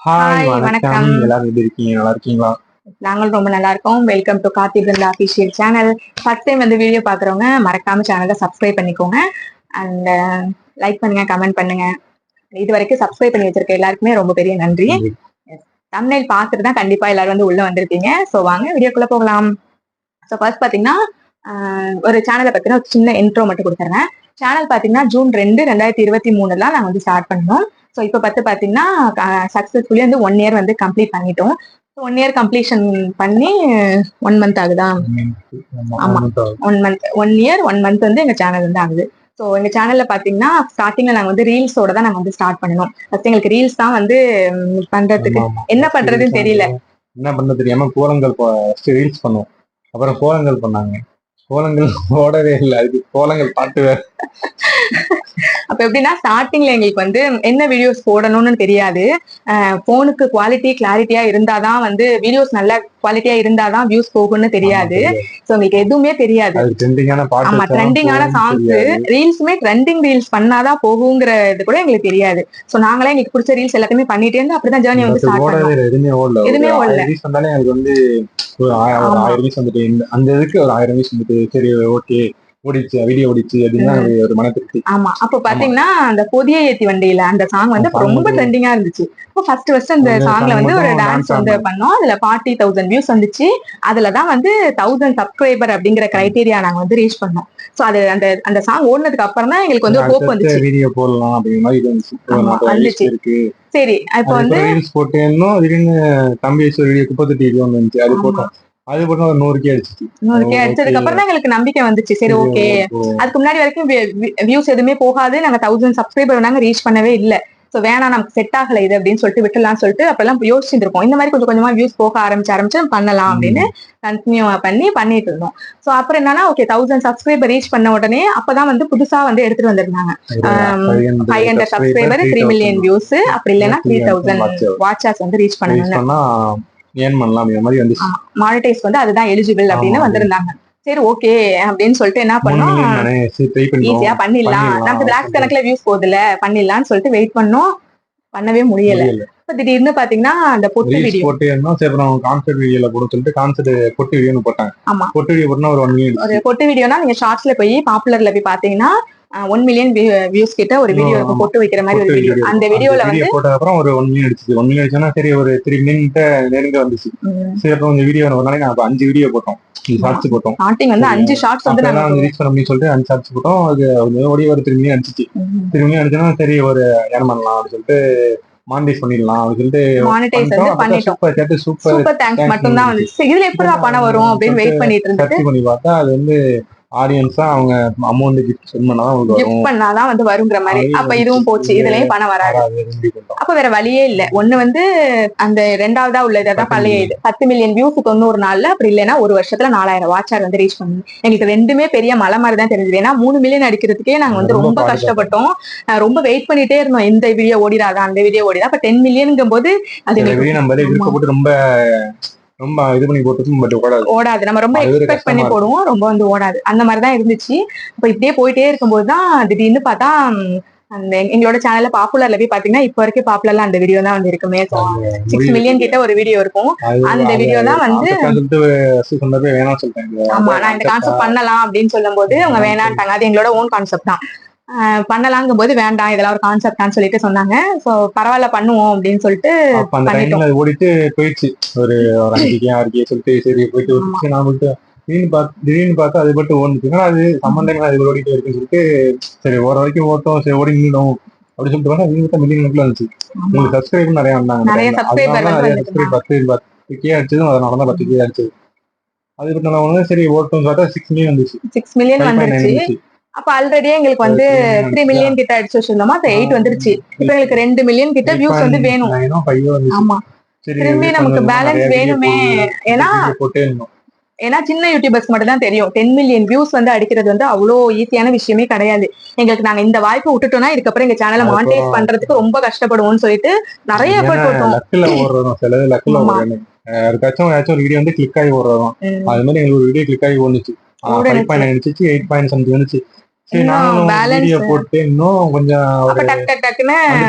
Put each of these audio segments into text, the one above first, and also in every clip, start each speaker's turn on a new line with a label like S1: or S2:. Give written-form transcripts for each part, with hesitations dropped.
S1: Hi
S2: hi
S1: வணக்கம்.
S2: வணக்கம்.
S1: எல்லாரும் எப்படி இருக்கீங்க? நல்லா இருக்கீங்களா?
S2: நாங்களும் ரொம்ப நல்லா இருக்கோம். Welcome to Karthi Brinda official channel. First time வந்து வீடியோ பார்க்குறவங்க மறக்காம சேனலை சப்ஸ்கிரைப் பண்ணிக்கோங்க. அண்ட் லைக் பண்ணுங்க, கமெண்ட் பண்ணுங்க. இது வரைக்கும் சப்ஸ்கிரைப் பண்ணி வச்சிருக்க எல்லாருக்குமே ரொம்ப பெரிய நன்றி.
S1: நன்றி.
S2: தம்ப்நெயில் பார்த்துட்டு தான் கண்டிப்பா எல்லாரும் வந்து உள்ள வந்திருப்பீங்க. ஸோ வாங்க வீடியோக்குள்ள போகலாம். ஸோ ஃபர்ஸ்ட் பார்த்தீங்கன்னா ஒரு சேனலை பத்தின ஒரு சின்ன இன்ட்ரோ மட்டும் கொடுத்துறேன். சேனல் பார்த்தீங்கன்னா ஜூன் 2, 2023 நாங்க வந்து ஸ்டார்ட் பண்ணோம். ஸோ இப்போ பார்த்தீங்கன்னா சக்ஸஸ்ஃபுல்லி வந்து 1 இயர் வந்து கம்ப்ளீட் பண்ணிட்டோம். 1 இயர் கம்ப்ளீஷன் பண்ணி 1 மந்த் ஆகுதா? ஆமா, 1 இயர் 1 மந்த் வந்து எங்க சேனல் வந்து ஆகுது. ஸோ எங்க சேனல்ல பாத்தீங்கன்னா ஸ்டார்டிங்ல நாங்க வந்து ரீல்ஸோட தான் நாங்க வந்து ஸ்டார்ட் பண்ணோம். ஃபர்ஸ்ட் எங்களுக்கு ரீல்ஸ் தான் வந்து பண்றதுக்கு என்ன பண்றதுன்னு தெரியல.
S1: என்ன பண்ண தெரியாம கோலங்கள் ரீல்ஸ் பண்ணோம். அப்புறம் கோலங்கள் பண்ணாங்க. கோலங்கள் ஓடவே இல்லை. அதுக்கு கோலங்கள் பாட்டு வேற.
S2: அப்ப எப்படின்னா ஸ்டார்டிங்ல எங்களுக்கு வந்து என்ன வீடியோஸ் போடணும்னு தெரியாது. போனுக்கு குவாலிட்டி கிளாரிட்டியா இருந்தாதான் வந்து வீடியோஸ் நல்ல குவாலிட்டியா இருந்தாதான் வியூஸ் போகும்னு தெரியாது. சோ உங்களுக்கு எதுவுமே தெரியாது. ஆமா, ட்ரெண்டிங்கான சாங்ஸ் ரீல்ஸுமே ட்ரெண்டிங் ரீல்ஸ் பண்ணாதான் போகுங்கிறது கூட எங்களுக்கு தெரியாது. சோ நாங்களே எங்களுக்கு பிடிச்ச ரீல்ஸ் எல்லாத்தையுமே பண்ணிட்டே இருந்து அப்படிதான் ஜேர்னி வந்து ஸ்டார்ட் பண்ணோம். எதுவுமே ஓடல.
S1: வந்து ஒரு 1000 வீஸ் வந்துட்டு அந்த இதுக்கு ஒரு 1000 வீஸ் வந்துட்டு சரி ஓகே ஓடிச்சு, வீடியோ ஓடிச்சு அப்படின்னா ஒரு மன திருப்தி.
S2: ஆமா, அப்ப பாத்தீங்கன்னா அந்த புதிய ஏத்தி வண்டியில அந்த சாங் வந்து ரொம்ப ட்ரெண்டிங்கா இருந்துச்சு. ஃபர்ஸ்ட் அந்த சாங்ல வந்து ஒரு டான்ஸ் வந்து பண்ணோம். அதுல 40,000 வியூஸ் வந்துச்சு. அதுலதான் வந்து 1000 சப்ஸ்கிரைபர் அப்படிங்கிற கிரைட்டீரியா நாங்க வந்து ரீச் பண்ணோம். சோ அது அந்த சாங் ஓடுனதுக்கு அப்புறம் தான் எங்களுக்கு வந்து ஹோப் வந்துச்சு.
S1: வீடியோ போடலாம் அப்படிங்கிற மாதிரி
S2: வந்துச்சு. சரி, இப்ப வந்து
S1: ரீல்ஸ் போட்டு திடீர்னு தம்பி வீடியோ குப்பத்து டிவி ஒன்று இருந்துச்சு, அது போட்டோம். அது போட்டு ஒரு 100K அடிச்சிச்சு.
S2: 100K அடிச்சதுக்கு அப்புறம் தான் எங்களுக்கு நம்பிக்கை வந்துச்சு. சரி ஓகே, அதுக்கு முன்னாடி வரைக்கும் வியூஸ் எதுவுமே போகாது. நாங்க 1000 சப்ஸ்கிரைபர் நாங்க ரீச் பண்ணவே இல்ல. சோ வேணாம், நமக்கு செட் ஆகல இது அப்படின்னு சொல்லிட்டு விட்டுலாம் சொல்லிட்டு அப்பெல்லாம் யோசிச்சிருக்கோம். இந்த மாதிரி கொஞ்சம் கொஞ்சமா வியூஸ் போக ஆரம்பிச்சு பண்ணலாம் அப்படின்னு கண்டினியூ பண்ணிட்டு இருந்தோம். சோ அப்புறம் என்னன்னா ஓகே 1000 சப்ஸ்கிரைபர் ரீச் பண்ண உடனே அப்பதான் வந்து புதுசா வந்து எடுத்துட்டு வந்திருந்தாங்க. 500 சப்ஸ்கிரைபர் 3 மில்லியன் வியூஸ், அப்படி இல்லைன்னா 3000 வாட்சஸ் வந்து ரீச் பண்ணணும். மானிடைஸ் வந்து அதுதான் எலிஜிபிள் அப்படின்னு வந்திருந்தாங்க. சரி ஓகே அப்படின்னு சொல்லிட்டு என்ன பண்ணோம், ஈஸியா பண்ணிடலாம், நமக்கு லாக்ஸ் கணக்குல வியூஸ் போகுதுல பண்ணிடலாம்னு சொல்லிட்டு வெயிட் பண்ணோம். பண்ணவே முடியல. திடீர்னு பாத்தீங்கன்னா அந்த பொட்டு வீடியோ
S1: போட்டேன்னா சரி அப்புறம் கான்செப்ட் வீடியோல போட சொல்லிட்டு கான்செப்ட் பொட்டு வீடியோன்னு போட்டாங்க.
S2: ஆமா,
S1: பொட்டு வீடியோ போட்டா ஒரு 1 மில்லியன்.
S2: ஒரு பொட்டு வீடியோனா நீங்க ஷார்ட்ஸ்ல போய் பாப்புலர்ல போய் பாத்தீங்கன்னா 1 மில்லியன் வியூஸ் கிட்ட ஒரு வீடியோ இருக்கும், பொட்டு வைக்கிற மாதிரி ஒரு வீடியோ. அந்த வீடியோல வந்து
S1: போட்ட அப்புறம் ஒரு 1 மில்லியன் அடிச்சு. 1 மில்லியன் அடிச்சோன்னா சரி ஒரு 3 மில்லியன் கிட்ட நெருங்க வந்துச்சு. சரி அப்புறம் இந்த வீடியோ ஒரு நாளைக்கு நான் 5 வீடியோ போட்டோம், ஷார்ட்ஸ் போட்டோம்.
S2: ஸ்டார்டிங் வந்து 5 ஷார்ட்ஸ் வந்து நாங்க
S1: ரீச் பண்ண முடியும்னு சொல்லிட்டு 5 ஷார்ட்ஸ் போட்டோம். அது ஓடி ஒரு 3 மில்லியன் அடிச்சிச்சு. 3 மில்லியன் அடிச்சோன்னா சரி ஒரு ஏர்ன் பண்ணலாம் அப்படின்னு சொல்லிட்டு மானிடைஸ் பண்ணிடலாம் அப்படின்னு சொல்லிட்டு
S2: மானிடைஸ் வந்து பண்ணிட்டோம். சூப்பர் தேங்க்ஸ் மட்டும் தான் வந்துச்சு. இதுல எப்படா பணம் வரும் அப்படின்னு வெயிட் பண்ணிட்டு இருந்துட்டு
S1: சர்ச் பண்ணி பார்த்தா அது வந்து ஆடியன்ஸா அவங்க அமௌண்ட் கிஃப்ட்
S2: பண்ணாதான் வந்து வருங்கிற மாதிரி. அப்ப இதுவும் போச்சு, இதுலயும் பணம் வராது. அப்ப வேற வழியே இல்ல. ஒண்ணு வந்து அந்த ரெண்டாவதா உள்ளதான் பழைய இது 10 மில்லியன் வியூஸ் 90 நாள்ல, அப்படி இல்லைன்னா ஒரு வருஷத்துல 4000 வாட்சர் வந்து ரீச் பண்ணணும். எங்களுக்கு ரெண்டுமே பெரிய மலை மாதிரி தான் தெரிஞ்சது. ஏன்னா 3 மில்லியன் அடிக்கிறதுக்கே நாங்க வந்து ரொம்ப கஷ்டப்பட்டோம். ரொம்ப வெயிட் பண்ணிட்டே இருந்தோம், இந்த வீடியோ ஓடிடாதான் அந்த வீடியோ ஓடிதான். அப்ப 10 மில்லியனுங்கும் போது அது
S1: ரொம்ப இது பண்ணி போட்டு
S2: ஓடாது. நம்ம ரொம்ப எக்ஸ்பெக்ட் பண்ணி போடுவோம், ரொம்ப வந்து ஓடாது. அந்த மாதிரிதான் இருந்துச்சு. அப்ப இப்படியே போயிட்டே இருக்கும்போதுதான் திடீர்னு பார்த்தா அந்த எங்களோட சேனல்ல பாப்புலர்ல போய் பாத்தீங்கன்னா இப்ப வரைக்கும் பாப்புலர்ல அந்த வீடியோ தான் வந்து இருக்குமே. 6 மில்லியன் கிட்ட ஒரு வீடியோ இருக்கும். அந்த வீடியோ தான் வந்து ஆமா, நான் இந்த கான்செப்ட் பண்ணலாம் அப்படின்னு சொல்லும் போது அவங்க வேணான்ட்டாங்க. அது எங்களோட ஓன் கான்செப்ட் தான். பண்ணலாங்கும் போது வேண்டாம், இதெல்லாம் ஒரு கான்செப்டான்னு சொல்லிட்டு சொன்னாங்க. சோ பரவாயில்ல பண்ணுவோம் அப்படின்னு சொல்லிட்டு
S1: ஓடிட்டு போயிடுச்சு. ஒரு 5K சொல்லிட்டு சரி போயிட்டு நான் போயிட்டு திடீர்னு பார்த்தா அது மட்டும் ஓடுச்சுன்னா அது சம்பந்தம் அது ஓடிட்டு இருக்குன்னு சொல்லிட்டு சரி ஓர வரைக்கும் ஓட்டம் சரி ஓடி நின்னுடும் அப்படி சொல்லிட்டு பார்த்தா வீட்டு மில்லியன் கணக்குல இருந்துச்சு. உங்களுக்கு சப்ஸ்கிரைபர் நிறைய வந்தாங்க.
S2: நிறைய சப்ஸ்கிரைபர்
S1: 10K அடிச்சதும் அதனால தான் 10K அடிச்சது. அதுக்கு நான் சரி ஓட்டம் பார்த்தா 6 மில்லியன் வந்துச்சு.
S2: 6 மில்லியன் வந்துருச்சு. அப்ப ஆல்ரெடியே எங்களுக்கு வந்து 3 மில்லியன் கிட்ட அடிச்சு வச்சிருந்தோமா, அது 8 வந்துருச்சு. இப்ப எங்களுக்கு 2 மில்லியன் கிட்ட வியூஸ் வந்து வேணும். ஆமா, திரும்பி நமக்கு பேலன்ஸ் வேணுமே. ஏன்னா சின்ன யூடியூபர்ஸ் மட்டும் தான் தெரியும் 10 மில்லியன் வியூஸ் வந்து அடிக்கிறது வந்து அவ்வளோ ஈஸியான விஷயமே கிடையாது. எங்களுக்கு நாங்க இந்த வாய்ப்பு விட்டுட்டோம்னா இதுக்கப்புறம் எங்க சேனலை மானிடைஸ் பண்றதுக்கு ரொம்ப கஷ்டப்படுவோம்னு சொல்லிட்டு நிறைய எஃபர்ட் போட்டோம்.
S1: யாருக்காச்சும் வீடியோ வந்து கிளிக் ஆகி ஓடுறோம். அது மாதிரி எங்களுக்கு ஒரு வீடியோ கிளிக் ஆகி ஓடுச்சு. 5.9 வந்துச்சு, 8 something வந்துச்சு. போட்டு இன்னும் கொஞ்சம்
S2: டக்குன்னு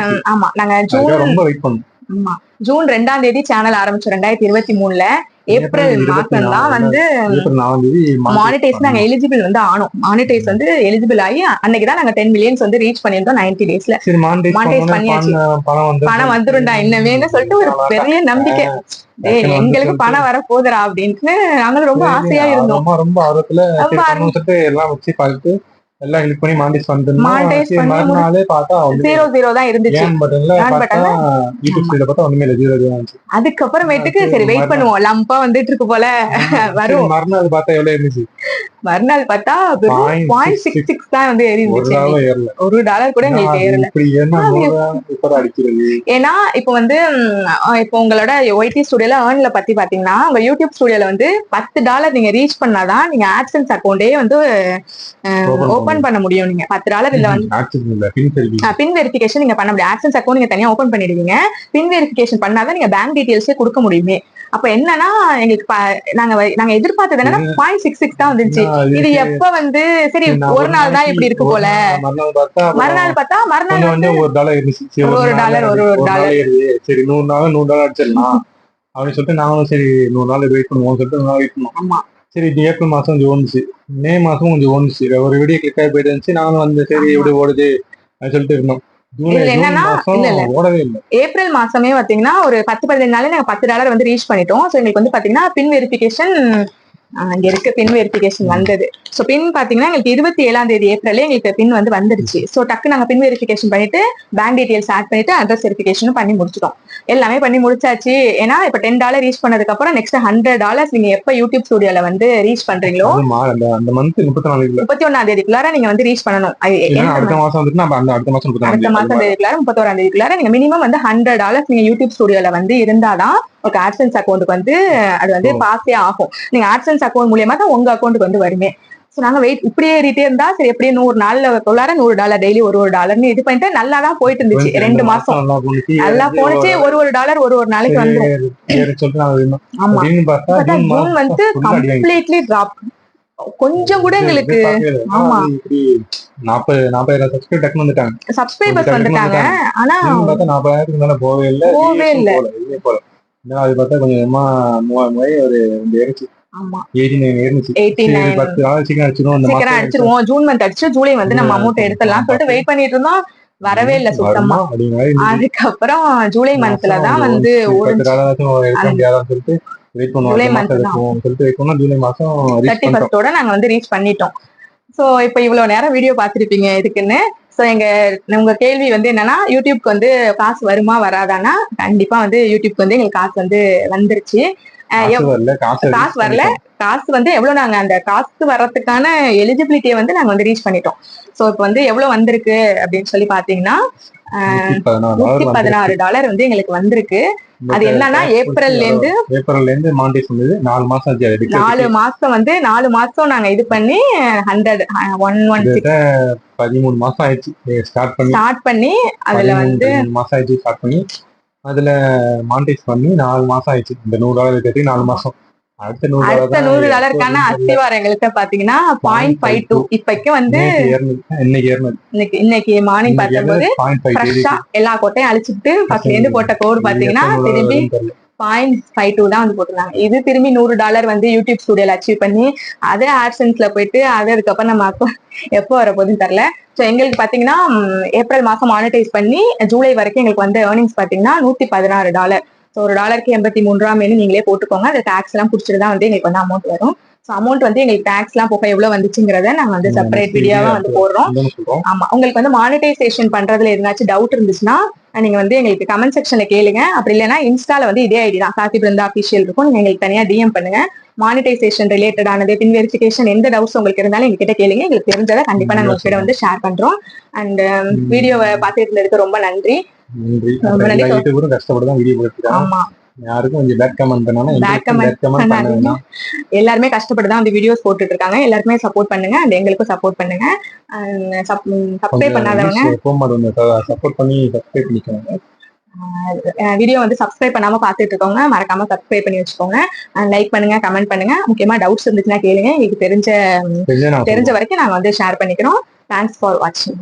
S2: ஆமா நாங்க ஜூன்
S1: ரொம்ப வெயிட் பண்ணோம்.
S2: ஆமா ஜூன் 2ஆம் தேதி சேனல் ஆரம்பிச்சோம் 2023ல. ஏப்ரல் மாசம் தான் வந்து மானிடைஸ் நாங்க எலிஜிபிள் வந்து ஆனோம். மானிடைஸ் வந்து எலிஜிபிள் ஆகி அன்னைக்குதான் நாங்க 10 மில்லியன்ஸ் வந்து ரீச் பண்ணியிருந்தோம் 90 டேஸ்ல. மானிடைஸ் பண்ணியாச்சு. பணம் வந்துருண்டா இன்னமேன்னு சொல்லிட்டு ஒரு பெரிய நம்பிக்கை. எங்களுக்கு பணம் வர போதுரா அப்படின்ட்டு நாங்களும் ரொம்ப ஆசையா இருந்தோம்.
S1: ரொம்ப ஆர்வத்துல எல்லாம் வச்சு பார்த்து எல்லாம் கிளிக் பண்ணி மானிடைஸ் பண்ணி பார்த்தா
S2: 0 தான் இருந்துச்சு. அதுக்கப்புறமேட்டுக்கு சரி வெயிட் பண்ணுவோம், லம்பா வந்துட்டு இருக்கு போல வரும்.
S1: மறுநாள் பார்த்தா எவ்வளவு இருந்துச்சு?
S2: மறுநாள் பார்த்தா 0.66 தான் வந்து இருந்துச்சு. $1 கூட எங்களுக்கு ஏறல. ஏன்னா இப்போ வந்து இப்போ உங்களோட ஒய்டி ஸ்டுடியோல ஏர்ன்ல பத்தி பாத்தீங்கன்னா உங்க யூடியூப் ஸ்டுடியோல வந்து $10 நீங்க ரீச் பண்ணாதான் நீங்க ஆட்சன்ஸ் அக்கௌண்டே வந்து ஓபன் பண்ண முடியும். நீங்க $10 இல்ல வந்து பின் வெரிஃபிகேஷன் நீங்க பண்ண முடியும். ஆட்சன்ஸ் அக்கௌண்ட் நீங்க தனியா ஓபன் பண்ணிடுவீங்க. பின் வெரிஃபிகேஷன் பண்ணாதான் நீங்க பேங்க் டீடைல்ஸே கொடுக்க முடியுமே. அப்ப என்னன்னா எங்களுக்கு நாங்க எதிர்பார்த்தது என்னன்னா 0.66 தான் வந்துச்சு. இது எப்ப வந்து சரி ஒரு நாள் தான் இப்படி இருக்கு போல. மறுநாள் பார்த்தா மறுநாள் வந்து $1 இருந்துச்சு.
S1: சரி $100 அடிச்சிடலாம் அப்படின்னு சொல்லிட்டு நாங்களும் சரி 100 நாள் வெயிட் பண்ணுவோம் சொல்லிட்டு வெயிட் பண்ணுவோம்.
S2: ஆமா
S1: சரி ஏப்ரல் மாசம் கொஞ்சம் ஓடுச்சு, மே மாசம் கொஞ்சம் ஓடுச்சு. ஒரு வீடியோ கிளிக் ஆகி போயிட்டு இருந்துச்சு. நாங்களும் வந்து சரி எப்படி ஓடுது அப்படின்னு சொல்லிட்டு இருந்தோம்.
S2: என்னன்னா ஏப்ரல் மாசமே பாத்தீங்கன்னா ஒரு 10-15 நாள் நாங்க $10 வந்து ரீச் பண்ணிட்டோம். சோ எங்களுக்கு வந்து பாத்தீங்கன்னா பின் வெரிஃபிகேஷன் இங்க இருக்க பின் வெரிஃபிகேஷன் வந்தது. சோ பின் பாத்தீங்கன்னா எங்களுக்கு 27ஆம் தேதி ஏப்ரலே எங்களுக்கு பின் வந்து வந்துருச்சு. சோ டக்கு நாங்க பின் வெரிஃபிகேஷன் பண்ணிட்டு பேங்க் டீடைல்ஸ் ஆட் பண்ணிட்டு அட்ரஸ் வெரிஃபிகேஷனும் பண்ணி முடிச்சிட்டோம். எல்லாமே பண்ணி முடிச்சாச்சு. ஏன்னா இப்ப $10 ரீச் பண்ணதுக்கு அப்புறம் நெக்ஸ்ட் $100 நீங்க எப்ப யூடியூப் ஸ்டுடியோல வந்து ரீச் பண்றீங்களோ அந்த மந்த் 31ஆம் தேதிக்குள்ளார நீங்க வந்து ரீச் பண்ணணும். அடுத்த மாசம் தேதிக்குள்ளார 31ஆம் தேதிக்குள்ளார நீங்க மினிமம் வந்து $100 நீங்க யூடியூப் ஸ்டுடியோல வந்து இருந்தாதான் ஒரு ஆட்சன்ஸ் அக்கௌண்ட்டுக்கு வந்து அது வந்து பாஸே ஆகும். நீங்க ஆட்சன்ஸ் அக்கௌண்ட் மூலியமா தான் உங்க அக்கௌண்ட்டுக்கு வந்து வருமே. சோ நாங்க வெயிட் இப்படியே ஏறிட்டே இருந்தா சரி எப்படியே 100 நாள்ல $100 டெய்லி $1 இது பண்ணிட்டு நல்லா தான் போயிட்டு இருந்துச்சு. 2 மாசம் நல்லா போனுச்சு. $1 ஒரு நாளைக்கு வந்துடும். ஆமா ஜூன் வந்து கம்ப்ளீட்லி டிராப். கொஞ்சம் கூட எங்களுக்கு ஆமா
S1: 40,000
S2: சப்ஸ்கிரைபர்ஸ் வந்துட்டாங்க. ஆனா
S1: 40,000 மேல போவே இல்ல. அது பார்த்தா கொஞ்சமா ஒரு ஏறிச்சு. ஆமா 89 10 நாள் சீக்கிரம் அடிச்சிருவோம்.
S2: ஜூன் மந்த் அடிச்சு ஜூலை வந்து நம்ம அமௌண்ட் எடுத்துடலாம் சொல்லிட்டு வெயிட் பண்ணிட்டு இருந்தோம். வரவே இல்ல சுத்தமா. அதுக்கப்புறம் ஜூலை மந்த்ல தான் வந்து ஜூலை மந்த் ஜூலை மாசம் 31 நாங்க வந்து ரீச் பண்ணிட்டோம். சோ இப்ப இவ்வளவு நேரம் வீடியோ பாத்திருப்பீங்க இதுக்குன்னு. சோ உங்க கேள்வி வந்து என்னன்னா யூடியூப்க்கு வந்து காசு வருமா வராதானா? கண்டிப்பா வந்து யூடியூப்க்கு வந்து எங்களுக்கு காசு வந்து வந்துருச்சு. காசு வரல. காசு வந்து எவ்வளவு நாங்க அந்த காசு வர்றதுக்கான எலிஜிபிலிட்டியை வந்து நாங்க வந்து ரீச் பண்ணிட்டோம். சோ இப்ப வந்து எவ்வளவு வந்திருக்கு அப்படின்னு சொல்லி பாத்தீங்கன்னா $116 வந்து எங்களுக்கு வந்திருக்கு. அது என்னன்னா ஏப்ரல்ல இருந்து
S1: மானிடைஸ் பண்ணது 4 மாசம் ஆச்சு.
S2: 4 மாசம் வந்து 4 மாசம் நாங்க இது பண்ணி
S1: 13 மாசம் ஆயிடுச்சு
S2: ஸ்டார்ட் பண்ணி அதுல வந்து
S1: மாசம் ஆயிடுச்சு ஸ்டார்ட் பண்ணி அதுல மானிடைஸ் பண்ணி 4 மாசம் ஆயிடுச்சு. இந்த $100 கட்டி 4 மாசம். அடுத்த
S2: $100 அஸ்திவாரம் எங்களுக்கு பாத்தீங்கன்னா 0.52 இப்பக்கு வந்து இன்னைக்கு மார்னிங் பார்க்கும்போது ஃப்ரெஷ்ஷா எல்லா கோட்டையும் அழிச்சுட்டு ஃபர்ஸ்ட்ல இருந்து போட்ட கோடு பாத்தீங்கன்னா திரும்பி 0.52 தான் வந்து போட்டுருந்தாங்க. இது திரும்பி $100 வந்து யூடியூப் ஸ்டுடியோல அச்சீவ் பண்ணி அதே ஆட்சன்ஸ்ல போயிட்டு அதுக்கப்புறம் நம்ம எப்போ வர போகுதுன்னு தெரியல. சோ எங்களுக்கு பாத்தீங்கன்னா ஏப்ரல் மாசம் மானிடைஸ் பண்ணி ஜூலை வரைக்கும் எங்களுக்கு வந்து ஏர்னிங்ஸ் பாத்தீங்கன்னா $116. ஸோ $1க்கு 83 ரூபா நீங்களே போட்டுக்கோங்க. அந்த டாக்ஸ் எல்லாம் பிடிச்சிட்டு தான் வந்து எங்களுக்கு வந்து அமௌண்ட் வரும். ஸோ அமௌண்ட் வந்து எங்களுக்கு டாக்ஸ் எல்லாம் போக எவ்வளவு வந்துச்சுங்கிறத நாங்க வந்து செப்பரேட் வீடியோவா வந்து போடுறோம். ஆமா உங்களுக்கு வந்து மானிடைசேஷன் பண்றதுல எதுனாச்சும் டவுட் இருந்துச்சுன்னா நீங்க வந்து எங்களுக்கு கமெண்ட் செக்ஷன்ல கேளுங்க. அப்படி இல்லைன்னா இன்ஸ்டால வந்து இதே ஐடி தான் கார்த்தி பிருந்தா அபிஷியல் இருக்கும். நீங்க எங்களுக்கு தனியா டிஎம் பண்ணுங்க. மானிடைசேஷன் ரிலேட்டடானது பின் வெரிஃபிகேஷன் எந்த டவுட்ஸ் உங்களுக்கு இருந்தாலும் எங்ககிட்ட கேளுங்க. எங்களுக்கு தெரிஞ்சதை கண்டிப்பா நாங்க உங்ககிட்ட வந்து ஷேர் பண்றோம். அண்ட் வீடியோவை பார்த்துட்டு இருந்ததுக்கு ரொம்ப நன்றி.
S1: யாருக்கும் பேட் கமெண்ட் பண்ணாலும்
S2: எல்லாருமே கஷ்டப்பட்டுதான் அந்த வீடியோஸ் போட்டுட்டு இருக்காங்க. எல்லாருமே சப்போர்ட் பண்ணுங்க அண்ட் எங்களுக்கும் சப்போர்ட் பண்ணுங்க. சப்ஸ்கிரைப் பண்ணாதவங்க
S1: சப்போர்ட் பண்ணி சப்ஸ்கிரைப் பண்ணிக்கோங்க.
S2: வீடியோ வந்து சப்ஸ்கிரைப் பண்ணாம பாத்துட்டு இருக்கவங்க மறக்காம சப்ஸ்கிரைப் பண்ணி வச்சுக்கோங்க. லைக் பண்ணுங்க, கமெண்ட் பண்ணுங்க. முக்கியமா டவுட்ஸ் இருந்துச்சுன்னா கேளுங்க. எங்களுக்கு தெரிஞ்ச வரைக்கும் நாங்க வந்து ஷேர் பண்ணிக்கிறோம். தேங்க்ஸ் ஃபார் வாட்சிங்.